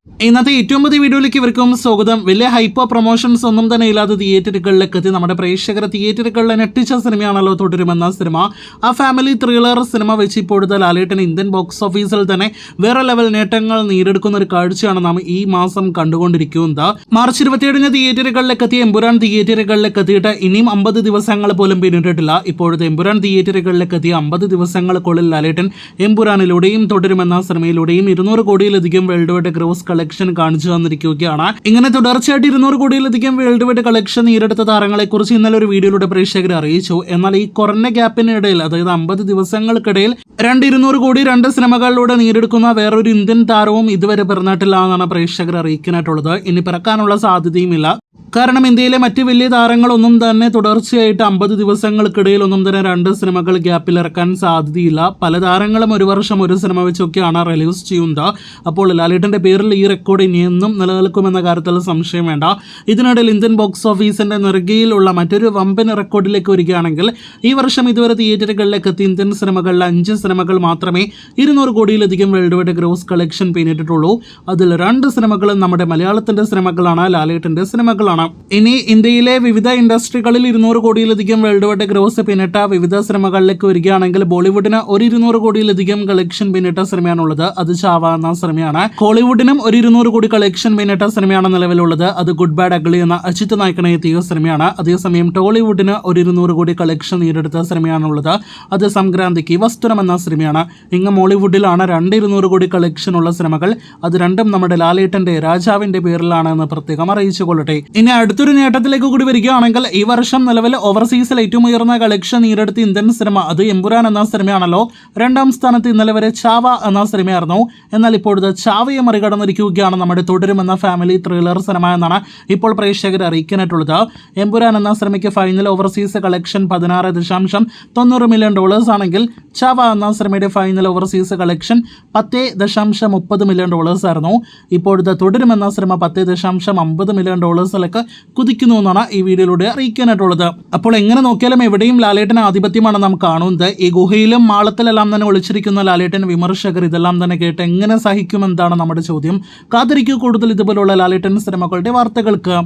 ഇന്നത്തെ ഏറ്റവും പുതിയ വീഡിയോയിലേക്ക് ഇവർക്കും സ്വാഗതം. വലിയ ഹൈപ്പർ പ്രൊമോഷൻസ് ഒന്നും തന്നെ ഇല്ലാതെ തിയേറ്ററുകളിലേക്ക് എത്തി നമ്മുടെ പ്രേക്ഷകർ തിയേറ്ററുകളിലെ ഞെട്ടിച്ച സിനിമയാണല്ലോ തുടരുമെന്ന സിനിമ. ആ ഫാമിലി ത്രില്ലർ സിനിമ വെച്ച് ഇപ്പോഴത്തെ ലാലേട്ടൻ ഇന്ത്യൻ ബോക്സ് ഓഫീസിൽ തന്നെ വേറെ ലെവൽ നേട്ടങ്ങൾ നേടിയെടുക്കുന്ന ഒരു കാഴ്ചയാണ് നാം ഈ മാസം കണ്ടുകൊണ്ടിരിക്കുന്നത്. മാർച്ച് 27 തിയേറ്ററുകളിലേക്ക് എത്തിയ എമ്പുരാൻ തിയേറ്ററുകളിലേക്ക് എത്തിയിട്ട് ഇനിയും 50 ദിവസങ്ങൾ പോലും പിന്നിട്ടിട്ടില്ല. ഇപ്പോഴത്തെ എമ്പുരാൻ തിയേറ്ററുകളിലേക്ക് എത്തിയ 50 ദിവസങ്ങൾക്കുള്ളിൽ ലാലേട്ടൻ എമ്പുരാനിലൂടെയും തുടരുമെന്ന സിനിമയിലൂടെയും 200 കോടിയിലധികം വേൾഡ് വൈഡ് ഗ്രോസ് കളക്ഷൻ കാണിച്ചു തന്നിരിക്കുകയാണ്. ഇങ്ങനെ തുടർച്ചയായിട്ട് 200 കോടിയിലധികം വേൾഡ് വൈഡ് കളക്ഷൻ നേടിയെടുത്ത താരങ്ങളെ കുറിച്ച് ഇന്നലെ ഒരു വീഡിയോയിലൂടെ പ്രേക്ഷകരെ അറിയിച്ചു. എന്നാൽ ഈ കുറഞ്ഞ ഗ്യാപ്പിനിടയിൽ, അതായത് 50 ദിവസങ്ങൾക്കിടയിൽ 200 കോടി 2 സിനിമകളിലൂടെ നേടിയെടുക്കുന്ന വേറൊരു ഇന്ത്യൻ താരവും ഇതുവരെ പിറന്നിട്ടില്ല എന്നാണ് പ്രേക്ഷകർ അറിയിക്കാനായിട്ടുള്ളത്. ഇനി പിറക്കാനുള്ള സാധ്യതയുമില്ല. കാരണം ഇന്ത്യയിലെ മറ്റ് വലിയ താരങ്ങളൊന്നും തന്നെ തുടർച്ചയായിട്ട് 50 ദിവസങ്ങൾക്കിടയിൽ ഒന്നും തന്നെ 2 സിനിമകൾ ഗ്യാപ്പിൽ ഇറക്കാൻ സാധ്യതയില്ല. പല താരങ്ങളും ഒരു വർഷം ഒരു സിനിമ വെച്ചൊക്കെയാണ് റിലീസ് ചെയ്യുന്നത്. അപ്പോൾ ലാലേട്ടന്റെ പേരിൽ ഈ റെക്കോർഡ് ഇനിയെന്നും നിലനിൽക്കുമെന്ന കാര്യത്തിൽ സംശയം വേണ്ട. ഇതിനിടയിൽ ഇന്ത്യൻ ബോക്സ് ഓഫീസിന്റെ നെറുകയിലുള്ള മറ്റൊരു വമ്പൻ റെക്കോർഡിലേക്ക് വരികയാണെങ്കിൽ, ഈ വർഷം ഇതുവരെ തിയേറ്ററുകളിലേക്ക് എത്തി ഇന്ത്യൻ സിനിമകളിൽ 5 സിനിമകൾ മാത്രമേ 200 കോടിയിലധികം വേൾഡ് വൈഡ് ഗ്രോസ് കളക്ഷൻ പിന്നിട്ടിട്ടുള്ളൂ. അതിൽ 2 സിനിമകളും നമ്മുടെ മലയാളത്തിന്റെ സിനിമകളാണ്, ലാലേട്ടന്റെ സിനിമകളാണ്. ഇനി ഇന്ത്യയിലെ വിവിധ ഇൻഡസ്ട്രികളിൽ 200 കോടിയിലധികം വേൾഡ് വൈഡ് ഗ്രോസ് പിന്നിട്ട വിവിധ സിനിമകളിലേക്ക് വരികയാണെങ്കിൽ, ബോളിവുഡിന് ഒരു 200 കോടിയിലധികം കളക്ഷൻ പിന്നിട്ട സിനിമയാണുള്ളത്. അത് ചാവ എന്ന സിനിമയാണ്. ഹോളിവുഡിനും ഒരു 200 കോടി കളക്ഷൻ പിന്നിട്ട സിനിമയാണ് നിലവിലുള്ളത്. അത് ഗുഡ് ബാഡ് അഗ്ലി എന്ന അജിത് നായ്ക്കനെ എത്തിയ സിനിമയാണ്. അതേസമയം ടോളിവുഡിന് ഒരു 200 കോടി കളക്ഷൻ നേടിയെടുത്ത സിനിമയാണുള്ളത്. അത് സംക്രാന്തിക്ക് വസ്തുരം എന്ന സിനിമയാണ്. ഇങ്ങ് മോളിവുഡിലാണ് 200 കോടി കളക്ഷൻ ഉള്ള സിനിമകൾ. അത് രണ്ടും നമ്മുടെ ലാലേട്ടന്റെ രാജാവിന്റെ പേരിലാണ് എന്ന് പ്രത്യേകം അറിയിച്ചു കൊള്ളട്ടെ. ഇനി അടുത്തൊരു നേട്ടത്തിലേക്ക് കൂടി വരികയാണെങ്കിൽ, ഈ വർഷം നിലവിൽ ഓവർസീസിൽ ഏറ്റവും ഉയർന്ന കളക്ഷൻ നേടിയെടുത്ത ഇന്ത്യൻ സിനിമ അത് എമ്പുരാൻ എന്ന സിനിമയാണല്ലോ. 2ാം സ്ഥാനത്ത് ഇന്നലെ വരെ ചാവ എന്ന സിനിമയായിരുന്നു. എന്നാൽ ഇപ്പോഴത്തെ ചാവയെ മറികടന്നിരിക്കുകയാണ് നമ്മുടെ തുടരും എന്ന ഫാമിലി ത്രില്ലർ സിനിമ എന്നാണ് ഇപ്പോൾ പ്രേക്ഷകർ അറിയിക്കാനായിട്ടുള്ളത്. എമ്പുരാൻ എന്ന സിനിമയ്ക്ക് ഫൈനൽ ഓവർസീസ് കളക്ഷൻ $16.90 മില്യൺ ആണെങ്കിൽ, ചാവ എന്ന സിനിമയുടെ ഫൈനൽ ഓവർസീസ് കളക്ഷൻ $10.30 മില്യൺ ആയിരുന്നു. ഇപ്പോഴത്തെ തുടരും എന്ന സിനിമ $10.50 മില്യൺ കുതിക്കുന്നു എന്നാണ് ഈ വീഡിയോയിലൂടെ അറിയിക്കാനായിട്ടുള്ളത്. അപ്പോൾ എങ്ങനെ നോക്കിയാലും എവിടെയും ലാലേട്ടൻ ആധിപത്യമാണ് നാം കാണുന്നത്. ഈ ഗുഹയിലും മാളത്തിലെല്ലാം തന്നെ ഒളിച്ചിരിക്കുന്ന ലാലേട്ടൻ വിമർശകർ ഇതെല്ലാം തന്നെ കേട്ട് എങ്ങനെ സഹിക്കുമെന്നാണ് നമ്മുടെ ചോദ്യം. കാത്തിരിക്കൂ കൂടുതൽ ഇതുപോലുള്ള ലാലേട്ടൻ സിനിമകളുടെ വാർത്തകൾക്ക്.